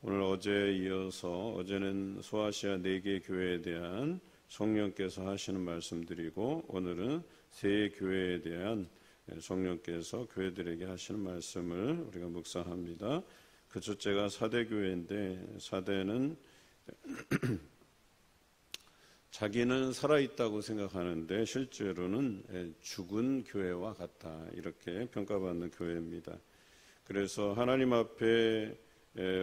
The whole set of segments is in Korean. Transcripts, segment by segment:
오늘 어제에 이어서 어제는 소아시아 4개 교회에 대한 성령께서 하시는 말씀드리고 오늘은 3 교회에 대한 성령께서 교회들에게 하시는 말씀을 우리가 묵상합니다. 그 첫째가 사대교회인데 사대는 자기는 살아있다고 생각하는데 실제로는 죽은 교회와 같다, 이렇게 평가받는 교회입니다. 그래서 하나님 앞에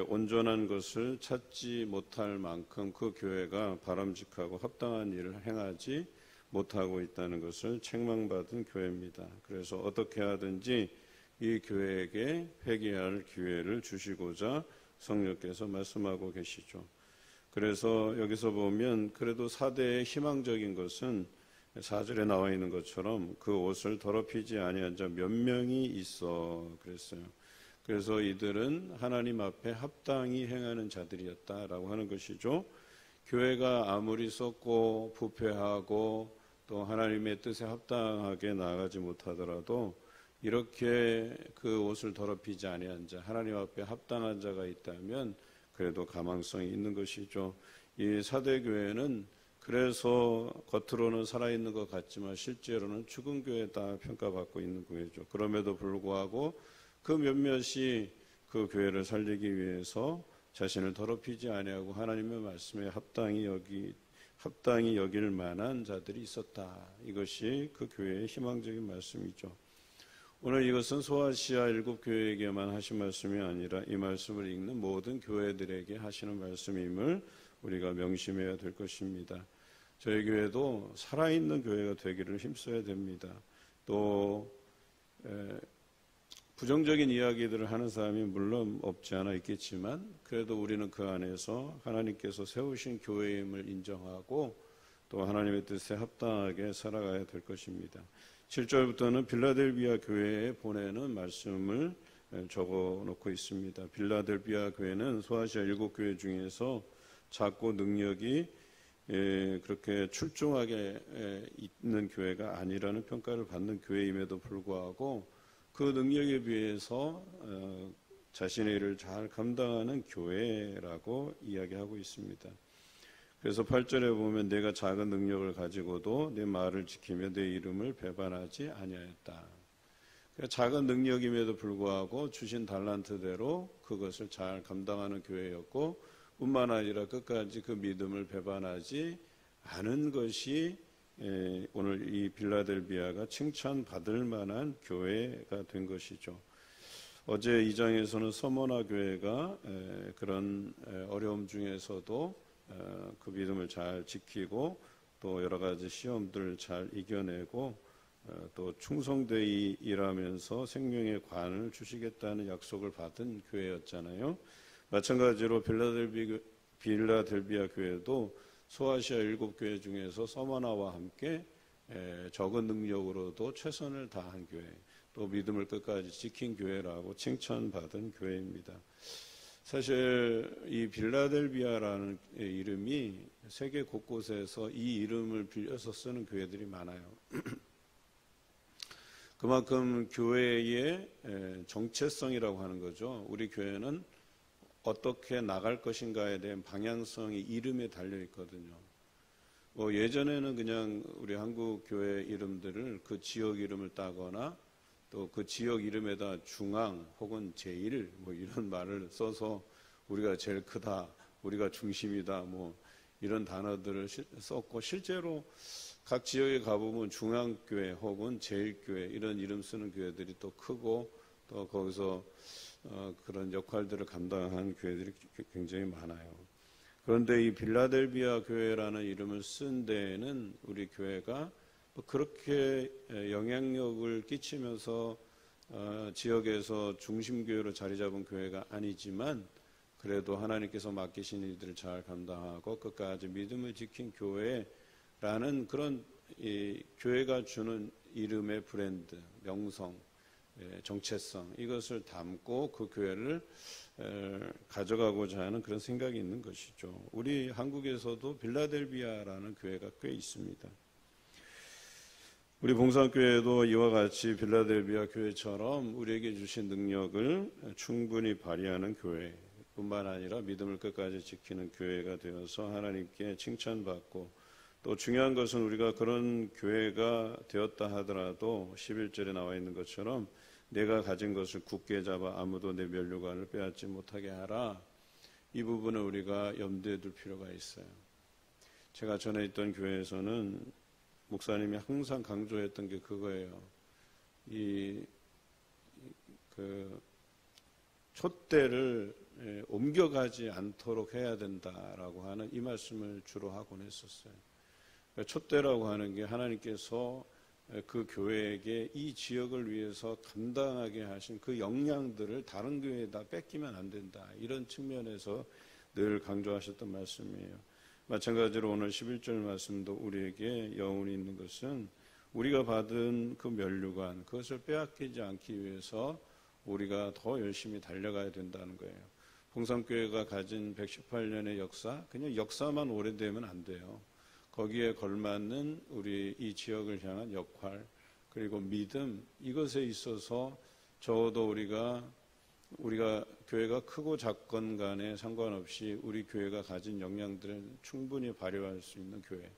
온전한 것을 찾지 못할 만큼 그 교회가 바람직하고 합당한 일을 행하지 못하고 있다는 것을 책망받은 교회입니다. 그래서 어떻게 하든지 이 교회에게 회개할 기회를 주시고자 성령께서 말씀하고 계시죠. 그래서 여기서 보면 그래도 사대의 희망적인 것은 4절에 나와 있는 것처럼 그 옷을 더럽히지 아니한 자 몇 명이 있어 그랬어요. 그래서 이들은 하나님 앞에 합당히 행하는 자들이었다라고 하는 것이죠. 교회가 아무리 썩고 부패하고 또 하나님의 뜻에 합당하게 나아가지 못하더라도 이렇게 그 옷을 더럽히지 아니한 자, 하나님 앞에 합당한 자가 있다면 그래도 가망성이 있는 것이죠. 이 사대교회는 그래서 겉으로는 살아있는 것 같지만 실제로는 죽은 교회다 평가받고 있는 교회죠. 그럼에도 불구하고 그 몇몇이 그 교회를 살리기 위해서 자신을 더럽히지 아니하고 하나님의 말씀에 합당히 여길 만한 자들이 있었다. 이것이 그 교회의 희망적인 말씀이죠. 오늘 이것은 소아시아 7교회에게만 하신 말씀이 아니라 이 말씀을 읽는 모든 교회들에게 하시는 말씀임을 우리가 명심해야 될 것입니다. 저희 교회도 살아있는 교회가 되기를 힘써야 됩니다. 또 부정적인 이야기들을 하는 사람이 물론 없지 않아 있겠지만 그래도 우리는 그 안에서 하나님께서 세우신 교회임을 인정하고 또 하나님의 뜻에 합당하게 살아가야 될 것입니다. 7절부터는 빌라델비아 교회에 보내는 말씀을 적어놓고 있습니다. 빌라델비아 교회는 소아시아 7교회 중에서 작고 능력이 그렇게 출중하게 있는 교회가 아니라는 평가를 받는 교회임에도 불구하고 그 능력에 비해서 자신의 일을 잘 감당하는 교회라고 이야기하고 있습니다. 그래서 8절에 보면 내가 작은 능력을 가지고도 내 말을 지키며 내 이름을 배반하지 아니하였다. 그러니까 작은 능력임에도 불구하고 주신 달란트대로 그것을 잘 감당하는 교회였고 뿐만 아니라 끝까지 그 믿음을 배반하지 않은 것이 오늘 이 빌라델비아가 칭찬받을 만한 교회가 된 것이죠. 어제 2장에서는 서머나 교회가 그런 어려움 중에서도 그 믿음을 잘 지키고 또 여러 가지 시험들을 잘 이겨내고 또 충성되이 일하면서 생명의 관을 주시겠다는 약속을 받은 교회였잖아요. 마찬가지로 빌라델비아 교회도 소아시아 7교회 중에서 서머나와 함께 적은 능력으로도 최선을 다한 교회, 또 믿음을 끝까지 지킨 교회라고 칭찬받은 교회입니다. 사실 이 빌라델비아라는 이름이 세계 곳곳에서 이 이름을 빌려서 쓰는 교회들이 많아요. 그만큼 교회의 정체성이라고 하는 거죠. 우리 교회는 어떻게 나갈 것인가에 대한 방향성이 이름에 달려 있거든요. 예전에는 그냥 우리 한국 교회 이름들을 그 지역 이름을 따거나 또 그 지역 이름에다 중앙 혹은 제일 이런 말을 써서 우리가 제일 크다, 우리가 중심이다 이런 단어들을 썼고 실제로 각 지역에 가보면 중앙교회 혹은 제일교회 이런 이름 쓰는 교회들이 또 크고 또 거기서 그런 역할들을 감당한 교회들이 굉장히 많아요. 그런데 이 빌라델비아 교회라는 이름을 쓴 데에는 우리 교회가 그렇게 영향력을 끼치면서 지역에서 중심교회로 자리 잡은 교회가 아니지만 그래도 하나님께서 맡기신 일들을 잘 감당하고 끝까지 믿음을 지킨 교회라는 그런 이 교회가 주는 이름의 브랜드, 명성, 정체성 이것을 담고 그 교회를 가져가고자 하는 그런 생각이 있는 것이죠. 우리 한국에서도 빌라델비아라는 교회가 꽤 있습니다. 우리 봉산교회도 이와 같이 빌라델비아 교회처럼 우리에게 주신 능력을 충분히 발휘하는 교회, 뿐만 아니라 믿음을 끝까지 지키는 교회가 되어서 하나님께 칭찬받고, 또 중요한 것은 우리가 그런 교회가 되었다 하더라도 11절에 나와 있는 것처럼 내가 가진 것을 굳게 잡아 아무도 내 면류관을 빼앗지 못하게 하라. 이 부분을 우리가 염두에 둘 필요가 있어요. 제가 전에 있던 교회에서는 목사님이 항상 강조했던 게 그거예요. 촛대를 옮겨가지 않도록 해야 된다라고 하는 이 말씀을 주로 하곤 했었어요. 촛대라고 하는 게 하나님께서 그 교회에게 이 지역을 위해서 감당하게 하신 그 역량들을 다른 교회에다 뺏기면 안 된다. 이런 측면에서 늘 강조하셨던 말씀이에요. 마찬가지로 오늘 11절 말씀도 우리에게 여운이 있는 것은 우리가 받은 그 면류관, 그것을 빼앗기지 않기 위해서 우리가 더 열심히 달려가야 된다는 거예요. 봉삼교회가 가진 118년의 역사, 그냥 역사만 오래되면 안 돼요. 거기에 걸맞는 우리 이 지역을 향한 역할, 그리고 믿음, 이것에 있어서 적어도 우리가 교회가 크고 작건 간에 상관없이 우리 교회가 가진 역량들을 충분히 발휘할 수 있는 교회,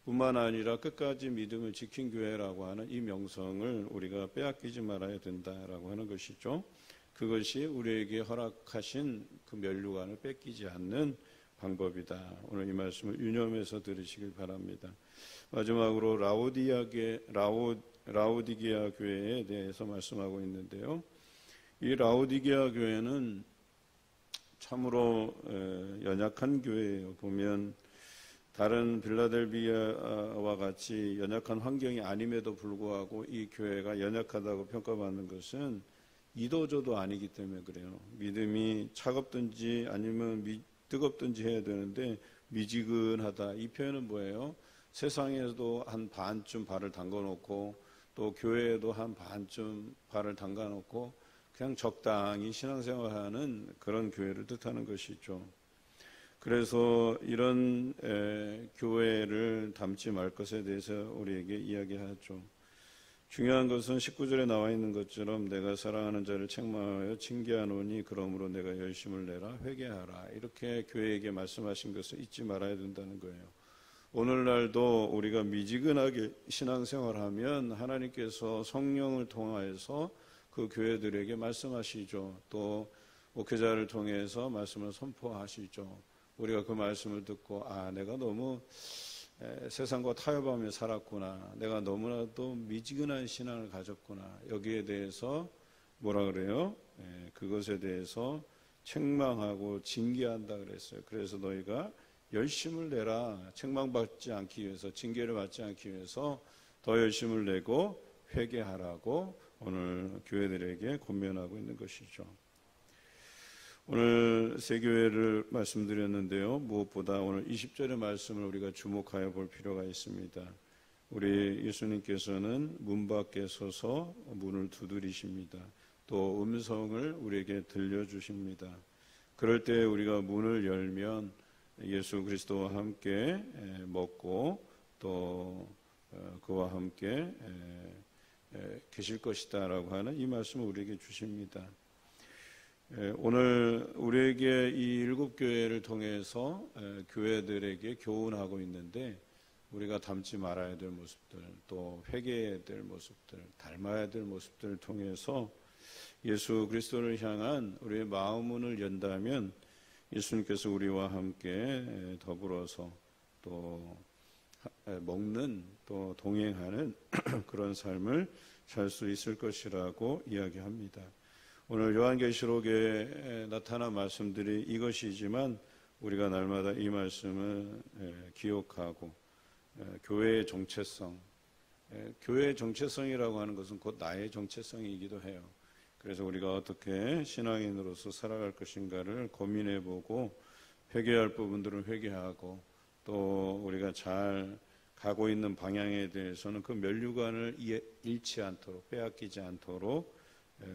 뿐만 아니라 끝까지 믿음을 지킨 교회라고 하는 이 명성을 우리가 빼앗기지 말아야 된다라고 하는 것이죠. 그것이 우리에게 허락하신 그 면류관을 뺏기지 않는 방법이다. 오늘 이 말씀을 유념해서 들으시길 바랍니다. 마지막으로 라오디게아 교회에 대해서 말씀하고 있는데요. 이 라오디게아 교회는 참으로 연약한 교회예요. 보면 다른 빌라델비아와 같이 연약한 환경이 아님에도 불구하고 이 교회가 연약하다고 평가받는 것은 이도저도 아니기 때문에 그래요. 믿음이 차갑든지 아니면 뜨겁든지 해야 되는데 미지근하다. 이 표현은 뭐예요? 세상에도 한 반쯤 발을 담가놓고 또 교회에도 한 반쯤 발을 담가놓고 그냥 적당히 신앙생활하는 그런 교회를 뜻하는 것이죠. 그래서 이런 교회를 닮지 말 것에 대해서 우리에게 이야기하죠. 중요한 것은 19절에 나와 있는 것처럼 내가 사랑하는 자를 책망하여 징계하노니 그러므로 내가 열심을 내라 회개하라. 이렇게 교회에게 말씀하신 것을 잊지 말아야 된다는 거예요. 오늘날도 우리가 미지근하게 신앙생활하면 하나님께서 성령을 통하여서 그 교회들에게 말씀하시죠. 또 목회자를 통해서 말씀을 선포하시죠. 우리가 그 말씀을 듣고 내가 너무 세상과 타협하며 살았구나. 내가 너무나도 미지근한 신앙을 가졌구나. 여기에 대해서 뭐라 그래요? 그것에 대해서 책망하고 징계한다 그랬어요. 그래서 너희가 열심을 내라. 책망받지 않기 위해서, 징계를 받지 않기 위해서 더 열심을 내고 회개하라고 오늘 교회들에게 권면하고 있는 것이죠. 오늘 세 교회를 말씀드렸는데요. 무엇보다 오늘 20절의 말씀을 우리가 주목하여 볼 필요가 있습니다. 우리 예수님께서는 문 밖에 서서 문을 두드리십니다. 또 음성을 우리에게 들려주십니다. 그럴 때 우리가 문을 열면 예수 그리스도와 함께 먹고 또 그와 함께 계실 것이다 라고 하는 이 말씀을 우리에게 주십니다. 오늘 우리에게 이 7교회를 통해서 교회들에게 교훈하고 있는데 우리가 닮지 말아야 될 모습들, 또 회개해야 될 모습들, 닮아야 될 모습들을 통해서 예수 그리스도를 향한 우리의 마음문을 연다면 예수님께서 우리와 함께 더불어서 또 먹는 또 동행하는 그런 삶을 살 수 있을 것이라고 이야기합니다. 오늘 요한계시록에 나타난 말씀들이 이것이지만 우리가 날마다 이 말씀을 기억하고 교회의 정체성, 교회의 정체성이라고 하는 것은 곧 나의 정체성이기도 해요. 그래서 우리가 어떻게 신앙인으로서 살아갈 것인가를 고민해보고 회개할 부분들은 회개하고 또 우리가 잘 가고 있는 방향에 대해서는 그 면류관을 잃지 않도록 빼앗기지 않도록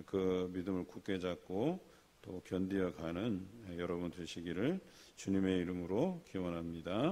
그 믿음을 굳게 잡고 또 견디어가는 여러분 되시기를 주님의 이름으로 기원합니다.